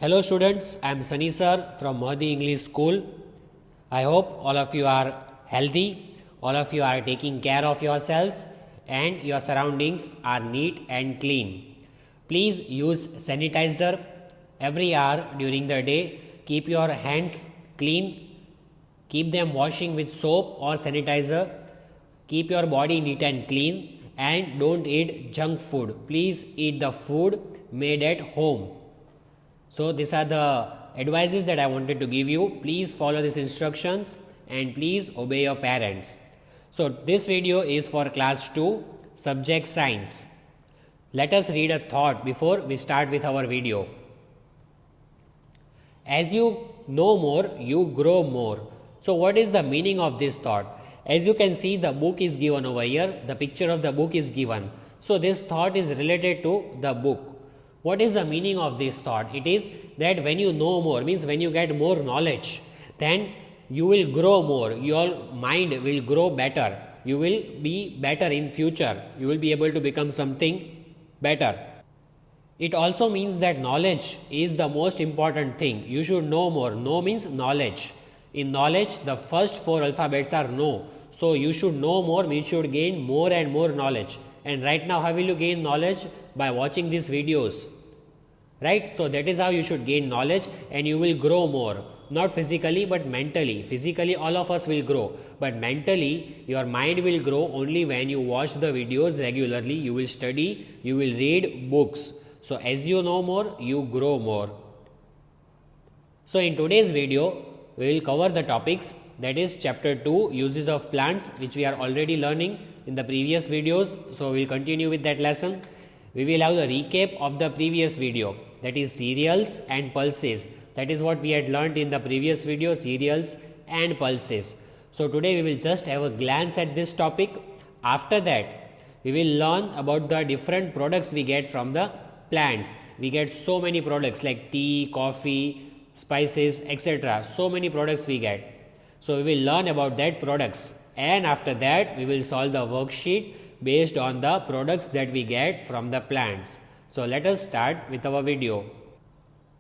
Hello students, I am Sunny sir from Mahdi English School. I hope all of you are healthy, all of you are taking care of yourselves and your surroundings are neat and clean. Please use sanitizer every hour during the day. Keep your hands clean, keep them washing with soap or sanitizer. Keep your body neat and clean and don't eat junk food. Please eat the food made at home. So these are the advices that I wanted to give you. Please follow these instructions and please obey your parents. So this video is for class 2 subject science. Let us read a thought before we start with our video. As you know more, you grow more. So what is the meaning of this thought? As you can see, the book is given over here. The picture of the book is given. So this thought is related to the book. What is the meaning of this thought? It is that when you know more, means when you get more knowledge, then you will grow more. Your mind will grow better. You will be better in future. You will be able to become something better. It also means that knowledge is the most important thing. You should know more. Know means knowledge. In knowledge, the first 4 alphabets are know. So you should know more, means you should gain more and more knowledge. And right now, how will you gain knowledge? By watching these videos. Right? So that is how you should gain knowledge and you will grow more. Not physically but mentally. Physically all of us will grow. But mentally your mind will grow only when you watch the videos regularly. You will study, you will read books. So as you know more, you grow more. So in today's video, we will cover the topics, that is chapter 2 uses of plants, which we are already learning in the previous videos. So we will continue with that lesson. We will have the recap of the previous video, that is cereals and pulses. That is what we had learned in the previous video, cereals and pulses. So today we will just have a glance at this topic. After that, we will learn about the different products we get from the plants. We get so many products like tea, coffee, spices, etc. So many products we get. So we will learn about that products, and after that we will solve the worksheet based on the products that we get from the plants. So let us start with our video.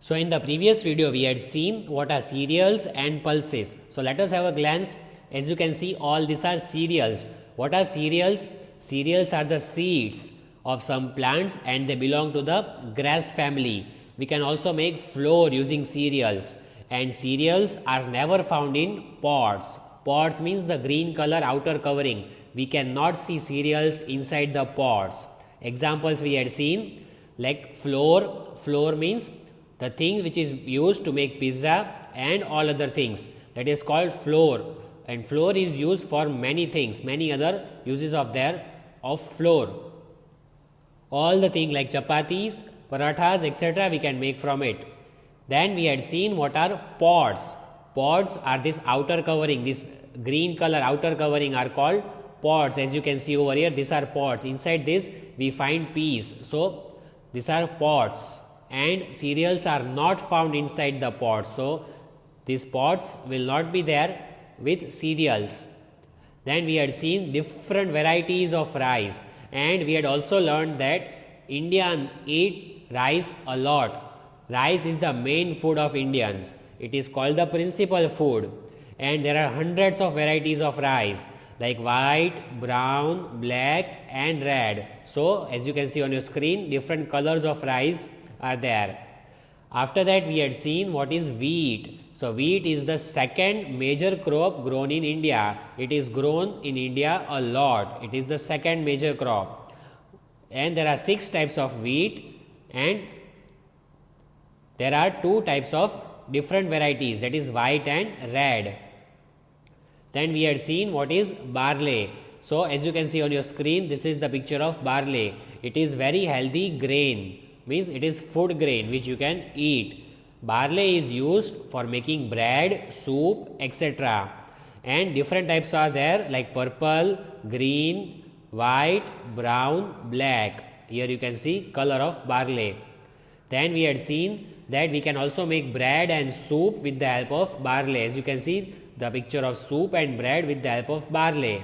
So in the previous video we had seen what are cereals and pulses. So let us have a glance. As you can see, all these are cereals. What are cereals? Cereals are the seeds of some plants and they belong to the grass family. We can also make flour using cereals, and cereals are never found in pods. Pods means the green color outer covering. We cannot see cereals inside the pods. Examples we had seen like flour. Flour means the thing which is used to make pizza and all other things. That is called flour. And flour is used for many things, many other uses of flour. All the things like chapatis, parathas, etc. we can make from it. Then we had seen what are pods. Pods are this outer covering, this green color outer covering are called pods. As you can see over here, these are pods. Inside this we find peas. So these are pods, and cereals are not found inside the pods. So these pods will not be there with cereals. Then we had seen different varieties of rice, and we had also learned that Indians eat rice a lot. Rice is the main food of Indians. It is called the principal food, and there are hundreds of varieties of rice like white, brown, black and red. So as you can see on your screen, different colors of rice are there. After that we had seen what is wheat. So wheat is the second major crop grown in India. It is grown in India a lot. It is the second major crop. And there are 6 types of wheat, and there are 2 types of different varieties, that is white and red. Then we had seen what is barley. So as you can see on your screen, this is the picture of barley. It is very healthy grain, means it is food grain which you can eat. Barley is used for making bread, soup, etc. And different types are there like purple, green, white, brown, black. Here you can see color of barley. Then we had seen that we can also make bread and soup with the help of barley. As you can see the picture of soup and bread with the help of barley.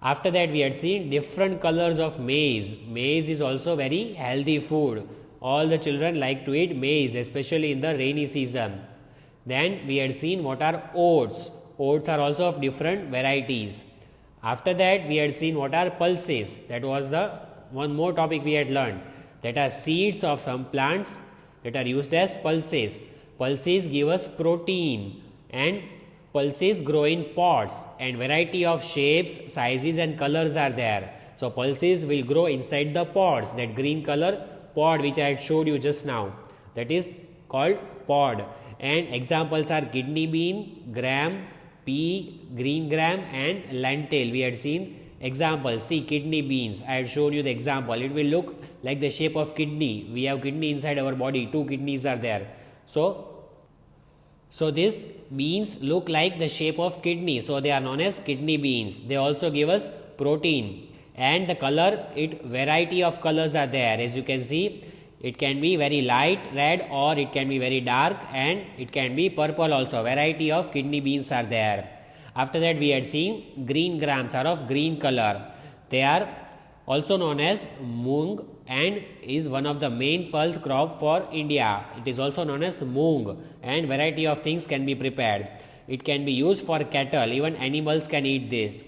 After that we had seen different colors of maize. Maize is also very healthy food. all the children like to eat maize, especially in the rainy season. Then we had seen what are oats. Oats are also of different varieties. After that we had seen what are pulses. That was the one more topic we had learned. That are seeds of some plants that are used as pulses. Pulses give us protein, and pulses grow in pots, and variety of shapes, sizes and colors are there. So pulses will grow inside the pods, that green color pod which I had showed you just now, that is called pod. And examples are kidney bean, gram, pea, green gram and lentil. We had seen examples. See, kidney beans, I had shown you the example. It will look like the shape of kidney. We have kidney inside our body, 2 kidneys are there. So this beans look like the shape of kidney, so they are known as kidney beans. They also give us protein, and the color, variety of colors are there. As you can see, it can be very light red or it can be very dark, and it can be purple also. Variety of kidney beans are there. After that we had seen green grams are of green color. They are also known as moong and is one of the main pulse crop for India. It is also known as moong, and variety of things can be prepared. It can be used for cattle, even animals can eat this.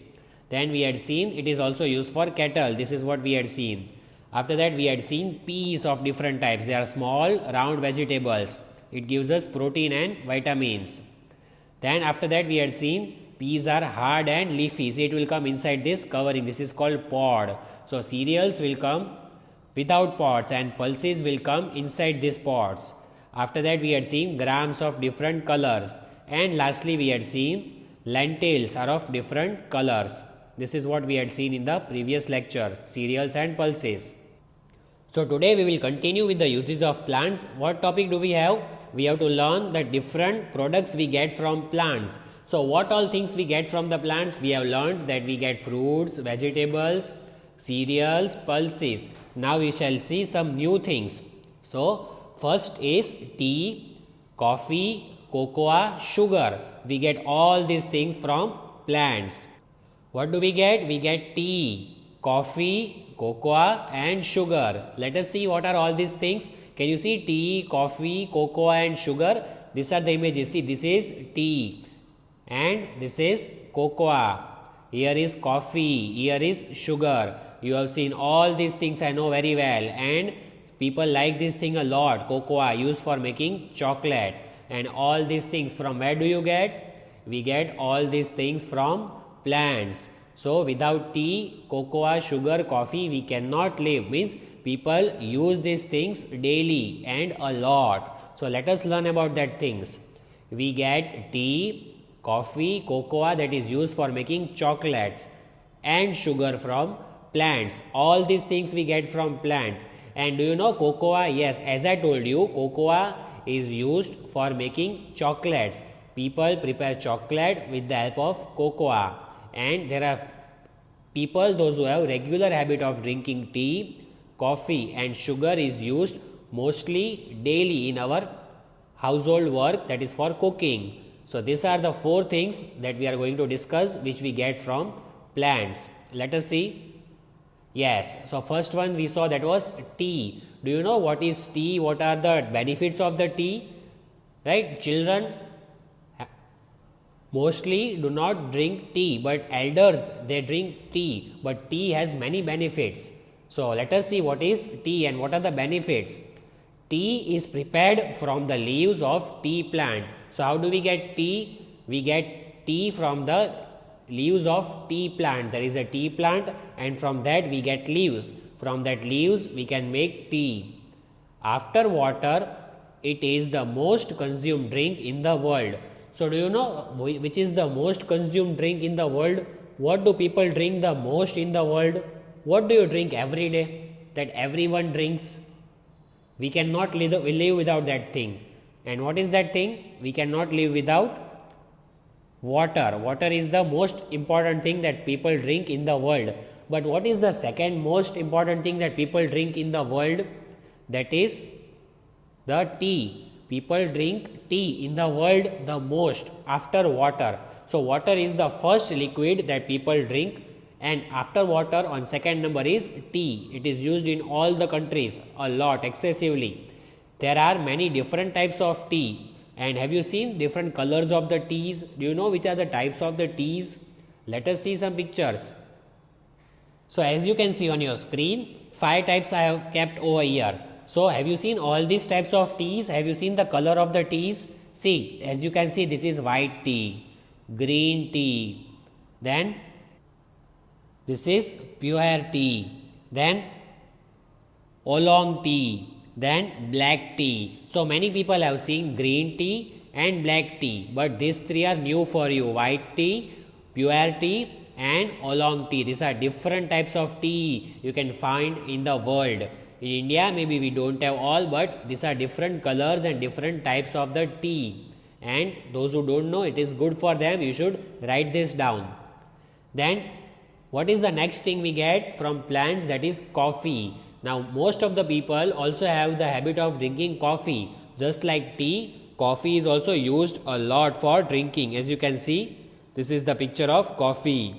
Then we had seen it is also used for cattle. This is what we had seen. After that we had seen peas of different types. They are small round vegetables. It gives us protein and vitamins. Then after that we had seen peas are hard and leafy. See, it will come inside this covering. This is called pod. So cereals will come without pods and pulses will come inside these pods. After that we had seen grams of different colors, and lastly we had seen lentils are of different colors. This is what we had seen in the previous lecture, cereals and pulses. So today we will continue with the uses of plants. What topic do we have? We have to learn the different products we get from plants. So what all things we get from the plants? We have learned that we get fruits, vegetables, cereals, pulses. Now we shall see some new things. So first is tea, coffee, cocoa, sugar. We get all these things from plants. What do we get? We get tea, coffee, cocoa and sugar. Let us see what are all these things. Can you see tea, coffee, cocoa and sugar? These are the images. See, this is tea and this is cocoa. Here is coffee, here is sugar. You have seen all these things, I know very well, and people like this thing a lot. Cocoa used for making chocolate, and all these things from where do you get? We get all these things from plants. So without tea, cocoa, sugar, coffee we cannot live. Means people use these things daily and a lot. So let us learn about that things. We get tea, coffee, cocoa that is used for making chocolates, and sugar from plants. All these things we get from plants. And do you know cocoa? Yes, as I told you, cocoa is used for making chocolates. People prepare chocolate with the help of cocoa. And there are people, those who have regular habit of drinking tea, coffee and sugar is used mostly daily in our household work, that is for cooking. So these are the 4 things that we are going to discuss which we get from plants. Let us see. Yes, so first one we saw, that was tea. Do you know what is tea? What are the benefits of the tea? Right? Children mostly do not drink tea, but elders they drink tea. But tea has many benefits. So let us see what is tea and what are the benefits. Tea is prepared from the leaves of tea plant. So how do we get tea? We get tea from the leaves of tea plant. There is a tea plant, and from that we get leaves. From that leaves we can make tea. After water, it is the most consumed drink in the world. So do you know which is the most consumed drink in the world? What do people drink the most in the world? What do you drink every day that everyone drinks? We cannot live without that thing. And what is that thing? We cannot live without water. Water is the most important thing that people drink in the world. But what is the second most important thing that people drink in the world? That is the tea. People drink tea in the world the most after water. So water is the first liquid that people drink And after water, on second number is tea. It is used in all the countries a lot, excessively. There are many different types of tea. And have you seen different colors of the teas? Do you know which are the types of the teas? Let us see some pictures. So as you can see on your screen, 5 types I have kept over here. So have you seen all these types of teas? Have you seen the color of the teas? See, as you can see, this is white tea, green tea, then this is pure tea, then oolong tea, then black tea. So many people have seen green tea and black tea, but these three are new for you: white tea, pure tea and oolong tea. These are different types of tea you can find in the world. In India, maybe we don't have all, but these are different colors and different types of the tea. And those who don't know, it is good for them. You should write this down. Then, what is the next thing we get from plants? That is coffee. Now, most of the people also have the habit of drinking coffee. Just like tea, coffee is also used a lot for drinking. As you can see, this is the picture of coffee.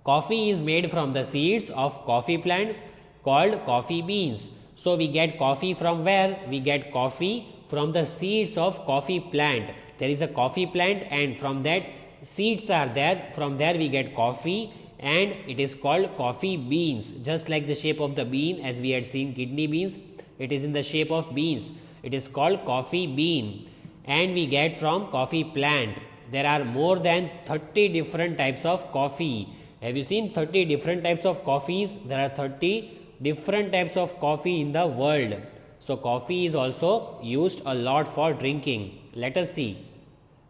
Coffee is made from the seeds of coffee plant called coffee beans. So we get coffee from where? We get coffee from the seeds of coffee plant. There is a coffee plant and from that seeds are there. From there we get coffee and it is called coffee beans. Just like the shape of the bean, as we had seen kidney beans, it is in the shape of beans. It is called coffee bean and we get from coffee plant. There are more than 30 different types of coffee. Have you seen 30 different types of coffees? There are 30 different types of coffee in the world. So coffee is also used a lot for drinking. Let us see.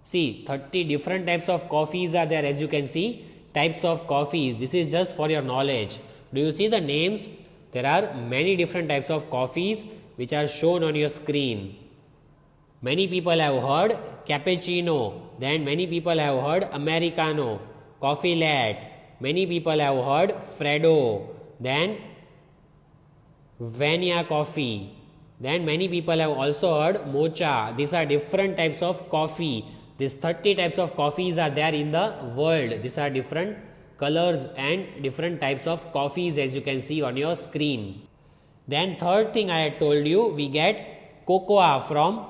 See, 30 different types of coffees are there. As you can see, types of coffees. This is just for your knowledge. Do you see the names? There are many different types of coffees which are shown on your screen. Many people have heard cappuccino. Then many people have heard Americano, coffee latte. Many people have heard Freddo. Then Vanilla coffee. Then many people have also heard mocha. These are different types of coffee. These 30 types of coffees are there in the world. These are different colors and different types of coffees, as you can see on your screen. Then third thing I had told you, we get cocoa from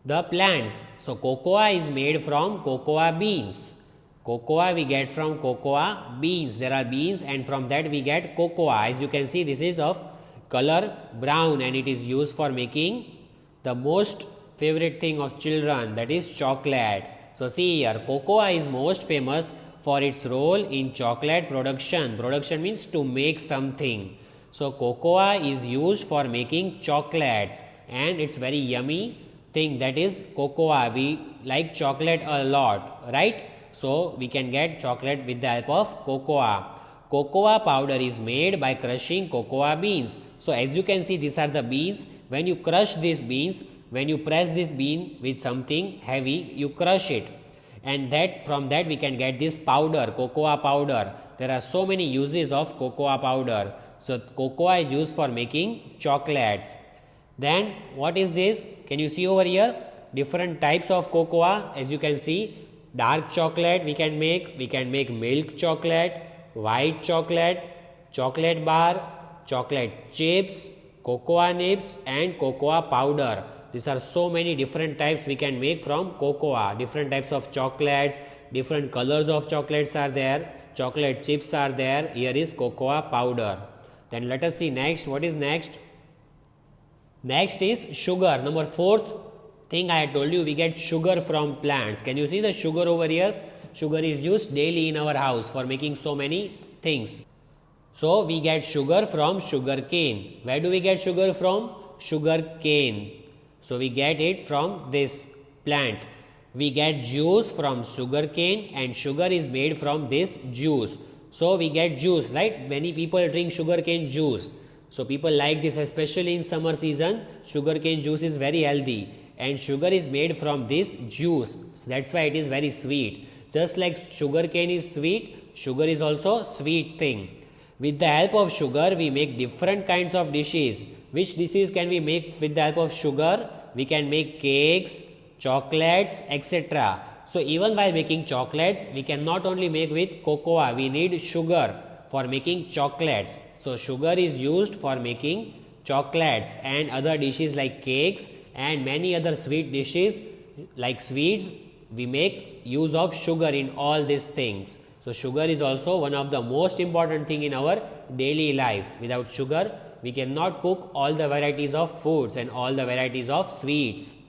the plants. So cocoa is made from cocoa beans. Cocoa we get from cocoa beans. There are beans and from that we get cocoa. As you can see, this is of color brown and it is used for making the most favorite thing of children, that is chocolate. So see here, cocoa is most famous for its role in chocolate production. Production means to make something. So cocoa is used for making chocolates and it's very yummy thing, that is cocoa. We like chocolate a lot, right? So we can get chocolate with the help of cocoa. Cocoa powder is made by crushing cocoa beans. So as you can see, these are the beans. When you crush these beans, when you press this bean with something heavy, you crush it. And that from that we can get this powder, cocoa powder. There are so many uses of cocoa powder. So cocoa is used for making chocolates. Then what is this? Can you see over here? Different types of cocoa. As you can see, dark chocolate we can make milk chocolate, white chocolate, chocolate bar, chocolate chips, cocoa nibs and cocoa powder. These are so many different types we can make from cocoa. Different types of chocolates, different colors of chocolates are there, chocolate chips are there. Here is cocoa powder. Then let us see next. What is next? Next is sugar. Number fourth thing I had told you, we get sugar from plants. Can you see the sugar over here? Sugar is used daily in our house for making so many things. So we get sugar from sugar cane. Where do we get sugar from? Sugar cane. So we get it from this plant. We get juice from sugar cane and sugar is made from this juice. So we get juice, right? Many people drink sugar cane juice. So people like this, especially in summer season. Sugar cane juice is very healthy and sugar is made from this juice. So that's why it is very sweet. Just like sugar cane is sweet, sugar is also sweet thing. With the help of sugar, we make different kinds of dishes. Which dishes can we make with the help of sugar? We can make cakes, chocolates, etc. So even while making chocolates, we can not only make with cocoa, we need sugar for making chocolates. So sugar is used for making chocolates and other dishes like cakes and many other sweet dishes like sweets. We make use of sugar in all these things. So sugar is also one of the most important thing in our daily life. Without sugar, we cannot cook all the varieties of foods and all the varieties of sweets.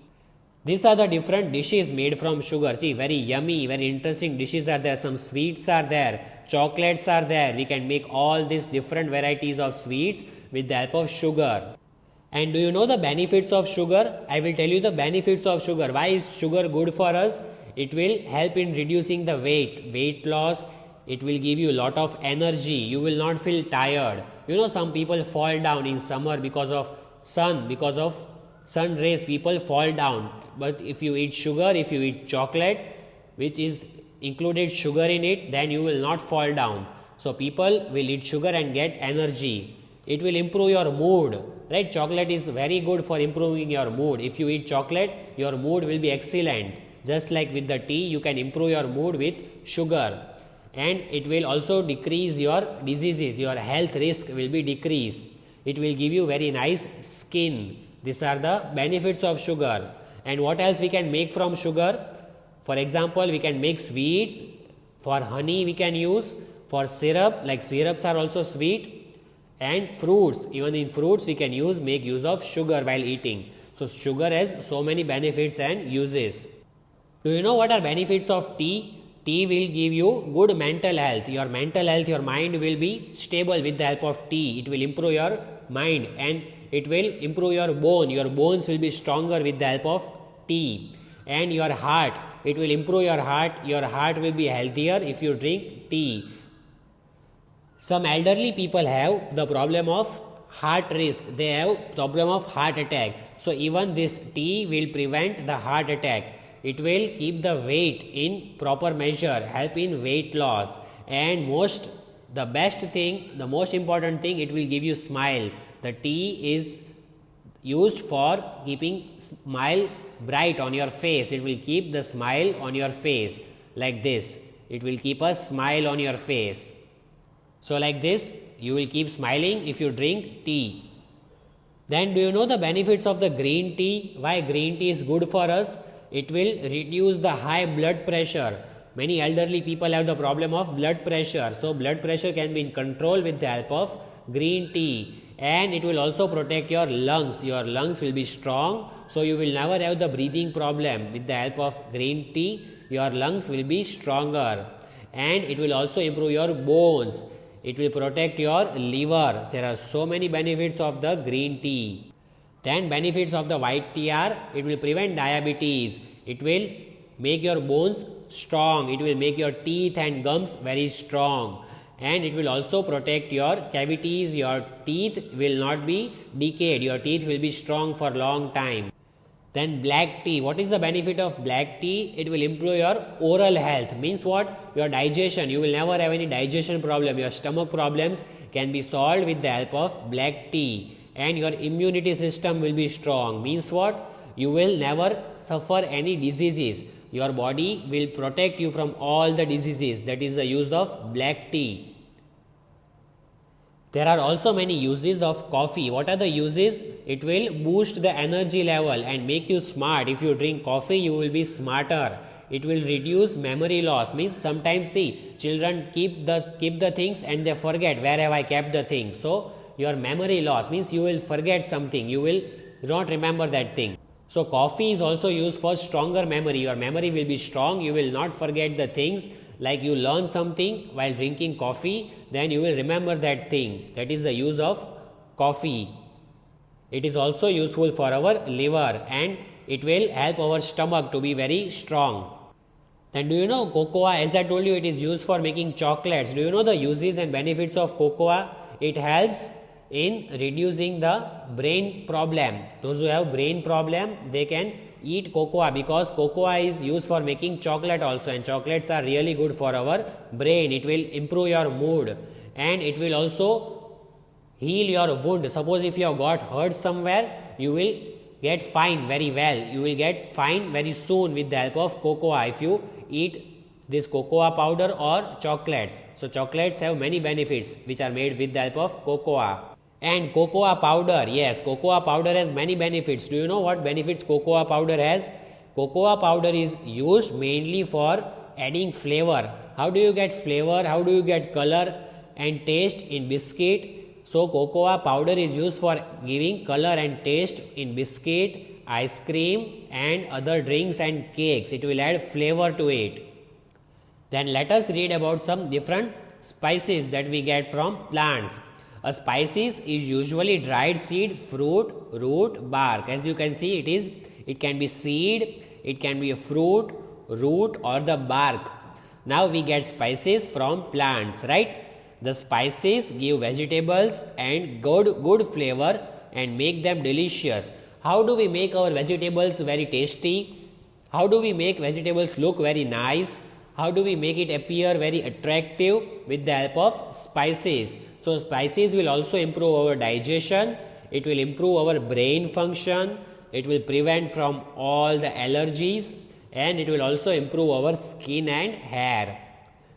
These are the different dishes made from sugar. See, very yummy, very interesting dishes are there. Some sweets are there, chocolates are there. We can make all these different varieties of sweets with the help of sugar. And do you know the benefits of sugar? I will tell you the benefits of sugar. Why is sugar good for us? It will help in reducing the weight loss. It will give you a lot of energy. You will not feel tired. You know, some people fall down in summer because of sun rays, people fall down. But if you eat sugar, if you eat chocolate, which is included sugar in it, then you will not fall down. So people will eat sugar and get energy. It will improve your mood, right? Chocolate is very good for improving your mood. If you eat chocolate, your mood will be excellent. Just like with the tea, you can improve your mood with sugar. And it will also decrease your diseases. Your health risk will be decreased. It will give you very nice skin. These are the benefits of sugar. And what else we can make from sugar? For example, we can make sweets. For honey we can use. For syrup, like syrups are also sweet. And fruits, even in fruits we can make use of sugar while eating. So sugar has so many benefits and uses. Do you know what are benefits of tea? Tea will give you good mental health. Your mental health, your mind will be stable with the help of tea. It will improve your mind and it will improve your bone. Your bones will be stronger with the help of tea. And your heart, it will improve your heart. Your heart will be healthier if you drink tea. Some elderly people have the problem of heart risk. They have problem of heart attack. So even this tea will prevent the heart attack. It will keep the weight in proper measure, help in weight loss. And the most important thing, it will give you smile. The tea is used for keeping smile bright on your face. It will keep the smile on your face like this. It will keep a smile on your face. So like this, you will keep smiling if you drink tea. Then do you know the benefits of the green tea? Why green tea is good for us? It will reduce the high blood pressure. Many elderly people have the problem of blood pressure. So blood pressure can be in control with the help of green tea. And it will also protect your lungs. Your lungs will be strong. So you will never have the breathing problem. With the help of green tea, your lungs will be stronger. And it will also improve your bones. It will protect your liver. There are so many benefits of the green tea. Then benefits of the white tea are, it will prevent diabetes. It will make your bones strong. It will make your teeth and gums very strong. And it will also protect your cavities. Your teeth will not be decayed. Your teeth will be strong for a long time. Then black tea. What is the benefit of black tea? It will improve your oral health. Means what? Your digestion. You will never have any digestion problem. Your stomach problems can be solved with the help of black tea. And your immunity system will be strong. Means what? You will never suffer any diseases. Your body will protect you from all the diseases. That is the use of black tea. There are also many uses of coffee. What are the uses? It will boost the energy level and make you smart. If you drink coffee, you will be smarter. It will reduce memory loss. Means sometimes see, children keep the things and they forget where have I kept the thing. So your memory loss means you will forget something. You will not remember that thing. So coffee is also used for stronger memory. Your memory will be strong. You will not forget the things. Like you learn something while drinking coffee, then you will remember that thing. That is the use of coffee. It is also useful for our liver and it will help our stomach to be very strong. Then do you know cocoa, as I told you, it is used for making chocolates. Do you know the uses and benefits of cocoa? It helps in reducing the brain problem. Those who have brain problem, they can eat cocoa because cocoa is used for making chocolate also, and chocolates are really good for our brain. It will improve your mood and it will also heal your wound. Suppose if you have got hurt somewhere, you will get fine very well. You will get fine very soon with the help of cocoa if you eat this cocoa powder or chocolates. So chocolates have many benefits which are made with the help of cocoa. And cocoa powder, yes, cocoa powder has many benefits. Do you know what benefits cocoa powder has? Cocoa powder is used mainly for adding flavor. How do you get flavor? How do you get color and taste in biscuit? So cocoa powder is used for giving color and taste in biscuit, ice cream and other drinks and cakes. It will add flavor to it. Then let us read about some different spices that we get from plants. A spices is usually dried seed, fruit, root, bark. As you can see, it can be seed, it can be a fruit, root or the bark. Now we get spices from plants, right? The spices give vegetables and good flavor and make them delicious. How do we make our vegetables very tasty? How do we make vegetables look very nice? How do we make it appear very attractive? With the help of spices. So spices will also improve our digestion, it will improve our brain function, it will prevent from all the allergies and it will also improve our skin and hair.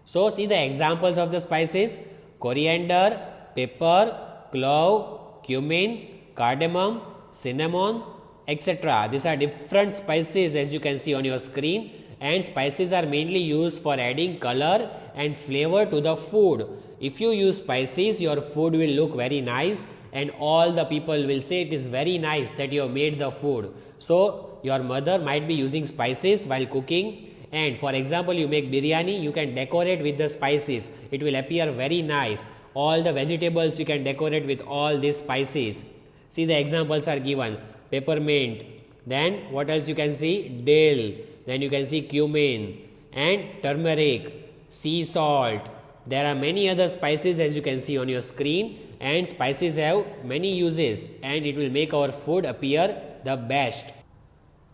So see the examples of the spices: coriander, pepper, clove, cumin, cardamom, cinnamon, etc. These are different spices as you can see on your screen, and spices are mainly used for adding color and flavor to the food. If you use spices, your food will look very nice and all the people will say it is very nice that you have made the food. So your mother might be using spices while cooking, and for example you make biryani, you can decorate with the spices. It will appear very nice. All the vegetables you can decorate with all these spices. See the examples are given: peppermint, then what else you can see? Dill, then you can see cumin and turmeric, sea salt. There are many other spices as you can see on your screen, and spices have many uses and it will make our food appear the best.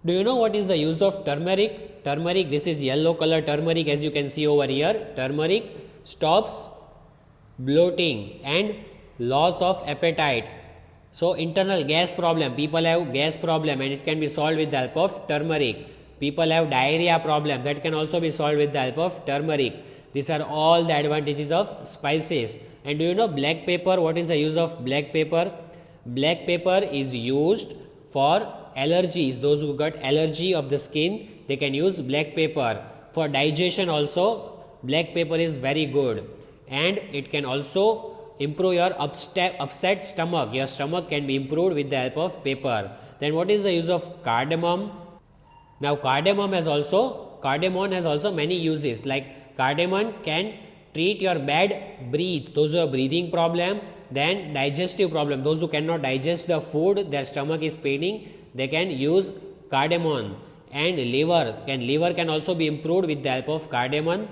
Do you know what is the use of turmeric? Turmeric, this is yellow color turmeric as you can see over here. Turmeric stops bloating and loss of appetite. So internal gas problem, people have gas problem and it can be solved with the help of turmeric. People have diarrhea problem, that can also be solved with the help of turmeric. These are all the advantages of spices. And do you know black pepper? What is the use of black pepper? Black pepper is used for allergies. Those who got allergy of the skin, they can use black pepper. For digestion also, black pepper is very good. And it can also improve your upset stomach. Your stomach can be improved with the help of pepper. Then what is the use of cardamom? Now cardamom has also many uses. Like cardamom can treat your bad breath, those who have breathing problem, then digestive problem, those who cannot digest the food, their stomach is paining, they can use cardamom. And liver can also be improved with the help of cardamom.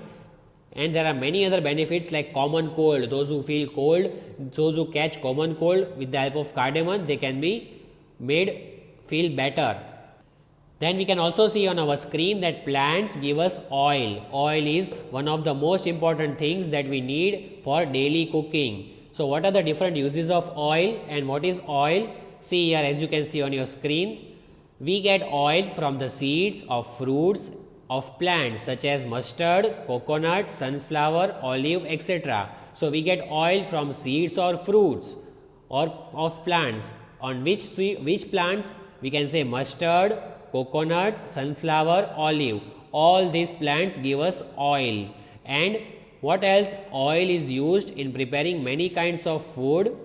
And there are many other benefits like common cold, those who feel cold, those who catch common cold, with the help of cardamom they can be made feel better. Then we can also see on our screen that plants give us oil. Oil is one of the most important things that we need for daily cooking. So what are the different uses of oil and what is oil? See here as you can see on your screen. We get oil from the seeds of fruits of plants such as mustard, coconut, sunflower, olive, etc. So we get oil from seeds or fruits or of plants. On which plants? We can say mustard, coconut, sunflower, olive. All these plants give us oil. And what else? Oil is used in preparing many kinds of food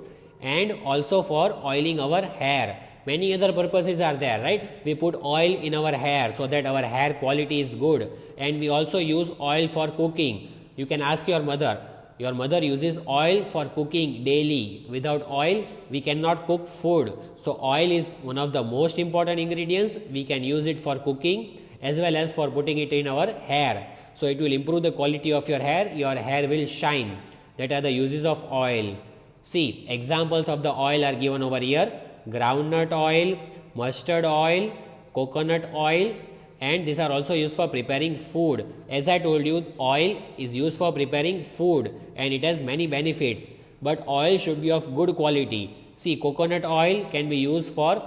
and also for oiling our hair. Many other purposes are there, right? We put oil in our hair so that our hair quality is good. And we also use oil for cooking. You can ask your mother. Your mother uses oil for cooking daily. Without oil, we cannot cook food. So oil is one of the most important ingredients. We can use it for cooking as well as for putting it in our hair. So it will improve the quality of your hair will shine. That are the uses of oil. See, examples of the oil are given over here. Groundnut oil, mustard oil, coconut oil, and these are also used for preparing food. As I told you, oil is used for preparing food and it has many benefits, but oil should be of good quality. See, coconut oil can be used for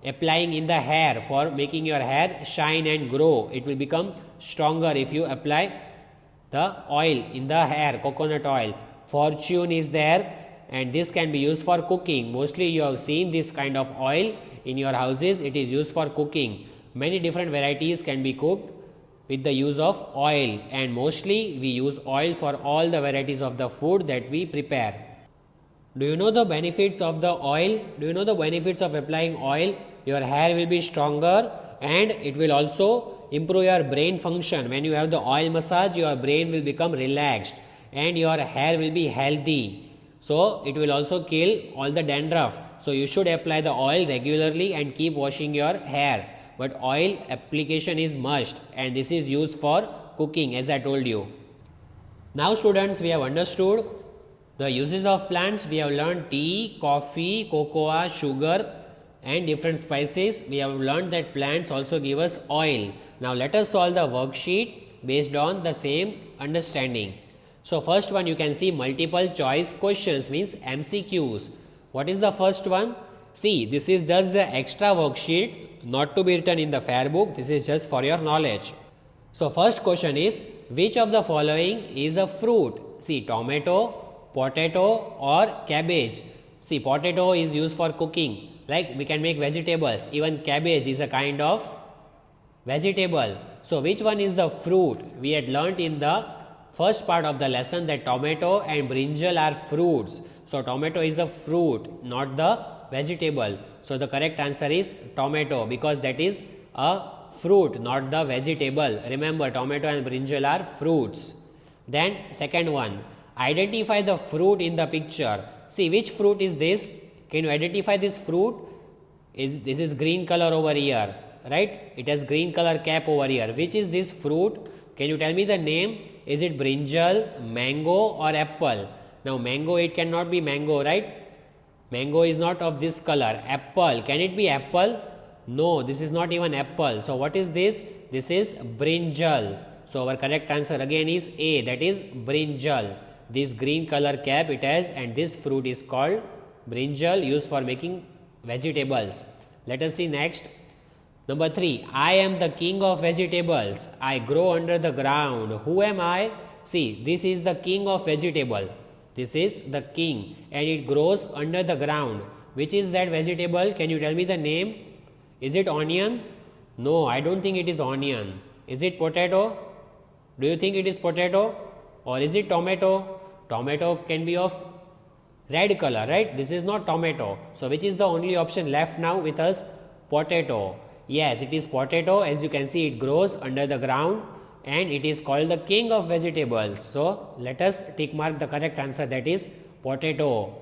applying in the hair for making your hair shine and grow. It will become stronger if you apply the oil in the hair, coconut oil. Fortune is there, and this can be used for cooking. Mostly you have seen this kind of oil in your houses. It is used for cooking. Many different varieties can be cooked with the use of oil, and mostly we use oil for all the varieties of the food that we prepare. Do you know the benefits of the oil? Do you know the benefits of applying oil? Your hair will be stronger, and it will also improve your brain function. When you have the oil massage, your brain will become relaxed and your hair will be healthy. So it will also kill all the dandruff. So you should apply the oil regularly and keep washing your hair. But oil application is must, and this is used for cooking, as I told you. Now students, we have understood the uses of plants. We have learned tea, coffee, cocoa, sugar and different spices. We have learned that plants also give us oil. Now let us solve the worksheet based on the same understanding. So first one, you can see multiple choice questions, means MCQs. What is the first one? See, this is just the extra worksheet, not to be written in the fair book. This is just for your knowledge. So first question is, which of the following is a fruit? See, tomato, potato or cabbage. See, potato is used for cooking. Like we can make vegetables. Even cabbage is a kind of vegetable. So which one is the fruit? We had learnt in the first part of the lesson that tomato and brinjal are fruits. So tomato is a fruit, not the vegetable. So the correct answer is tomato, because that is a fruit, not the vegetable. Remember, tomato and brinjal are fruits. Then second one, identify the fruit in the picture. See, which fruit is this? Can you identify this fruit? This is green color over here, right? It has green color cap over here. Which is this fruit? Can you tell me the name? Is it brinjal, mango or apple? Now mango, it cannot be mango, right? Mango is not of this color. Apple, can it be apple? No, this is not even apple. So what is this? This is brinjal. So our correct answer again is A, that is brinjal. This green color cap it has, and this fruit is called brinjal, used for making vegetables. Let us see next. Number 3, I am the king of vegetables. I grow under the ground. Who am I? See, this is the king of vegetable. This is the king, and it grows under the ground. Which is that vegetable? Can you tell me the name? Is it onion? No, I don't think it is onion. Is it potato? Do you think it is potato? Or is it tomato? Tomato can be of red color, right? This is not tomato. So which is the only option left now with us? Potato. Yes, it is potato. As you can see, it grows under the ground and it is called the king of vegetables. So let us tick mark the correct answer, that is potato.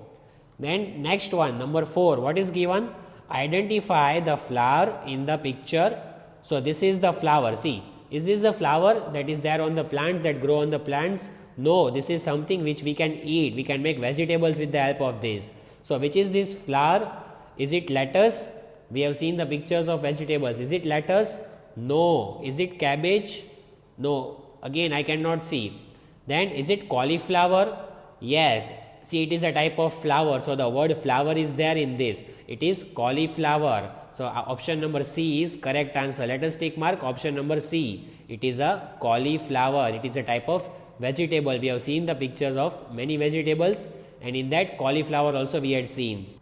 Then next one, number 4, what is given? Identify the flower in the picture. So this is the flower. See, is this the flower that is there on the plants, that grow on the plants? No, this is something which we can eat. We can make vegetables with the help of this. So which is this flower? Is it lettuce? We have seen the pictures of vegetables. Is it lettuce? No. Is it cabbage? No. Again, I cannot see. Then is it cauliflower? Yes. See, it is a type of flower. So the word flower is there in this. It is cauliflower. So option number C is correct answer. Let us take mark option number C. It is a cauliflower. It is a type of vegetable. We have seen the pictures of many vegetables, and in that cauliflower also we had seen.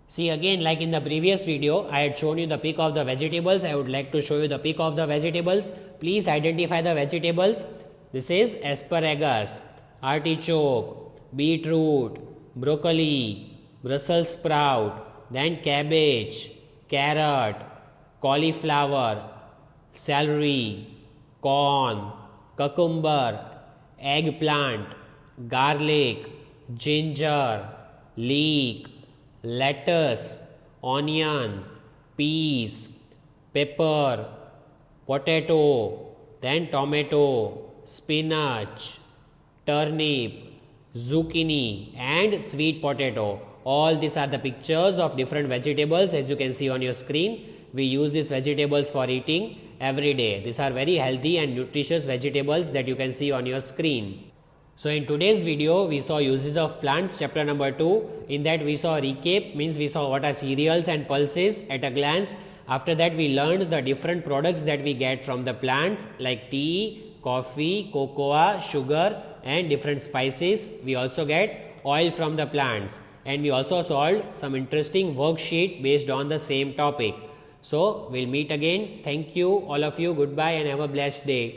See, again, like in the previous video, I had shown you the pic of the vegetables. I would like to show you the pic of the vegetables. Please identify the vegetables. This is asparagus, artichoke, beetroot, broccoli, Brussels sprout, then cabbage, carrot, cauliflower, celery, corn, cucumber, eggplant, garlic, ginger, leek, lettuce, onion, peas, pepper, potato, then tomato, spinach, turnip, zucchini and sweet potato. All these are the pictures of different vegetables. As you can see on your screen, we use these vegetables for eating every day. These are very healthy and nutritious vegetables that you can see on your screen. So in today's video, we saw uses of plants, chapter number 2. In that we saw recap, means we saw what are cereals and pulses at a glance. After that we learned the different products that we get from the plants like tea, coffee, cocoa, sugar and different spices. We also get oil from the plants, and we also solved some interesting worksheet based on the same topic. So we'll meet again. Thank you all of you. Goodbye and have a blessed day.